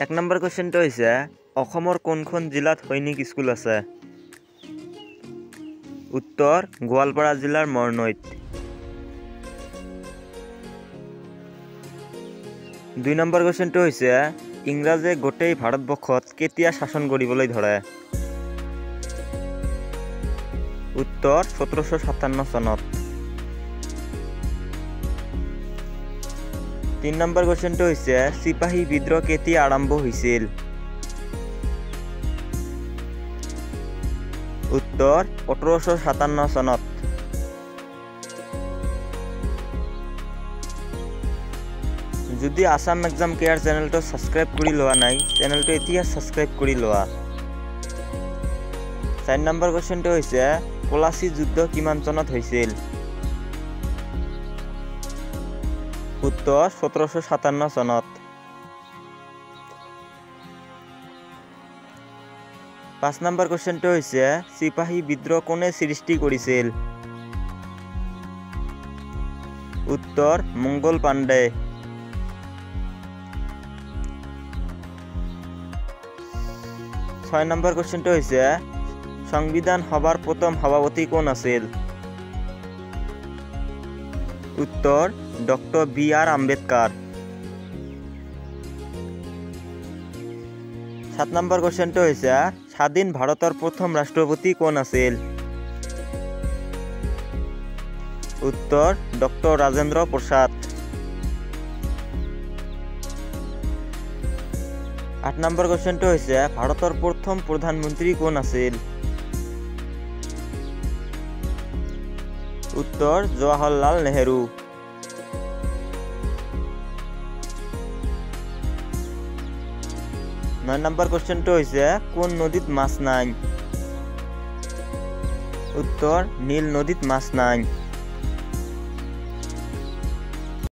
এক নম্বৰ কুৱেশ্যনটো হৈছে অসমৰ কোনখন জিলাত সৈনিক স্কুল আছে? উত্তৰ গোৱালপাৰা জিলাৰ মৰনৈত। 2 নম্বৰ কুৱেশ্যনটো হৈছে ইংৰাজে গোটেই ভাৰতবৰ্ষত কেতিয়া শাসন কৰিবলৈ ধৰে? উত্তৰ 1757 চনত। 3 নম্বৰ কুৱেশ্যনটো হৈছে চিপাহী বিদ্ৰোহ কেতিয়া আৰম্ভ হৈছিল? উত্তৰ 1857 চনত। যদি আসাম এক্সাম কেয়াৰ চেনেলটো ছাবস্ক্ৰাইব কৰি লোৱা নাই, চেনেলটো এতিয়া ছাবস্ক্ৰাইব কৰি লোৱা। 4 নম্বৰ কুৱেশ্যনটো হৈছে পলাচী যুদ্ধ কিমান চনত হৈছিল? উত্তৰ 1757 চনত। 5 নম্বৰ কুৱেশ্যনটো হৈছে চিপাহী বিদ্ৰোহ কোনে সৃষ্টি কৰিছিল? উত্তৰ মংগল পাণ্ডে। 6 নম্বৰ কুৱেশ্যনটো হৈছে সংবিধান সভাৰ প্ৰথম সভাপতি কোন আছিল? উত্তৰ ডক্টৰ বি.আৰ. আম্বেদকাৰ। 7 নম্বৰ কুৱেশ্যনটো হৈছে স্বাধীন ভাৰতৰ প্ৰথম ৰাষ্ট্ৰপতি কোন আছিল? উত্তৰ ডক্টৰ ৰাজেন্দ্ৰ প্ৰসাদ। 8 নম্বৰ কুৱেশ্যনটো হৈছে ভাৰতৰ প্ৰথম প্ৰধানমন্ত্ৰী কোন আছিল? উত্তৰ জৱাহৰলাল নেহেৰু। 9 নম্বৰ কুৱেশ্যনটো হৈছে কোন নদীত মাছ নাই? উত্তৰ নীল নদীত মাছ নাই।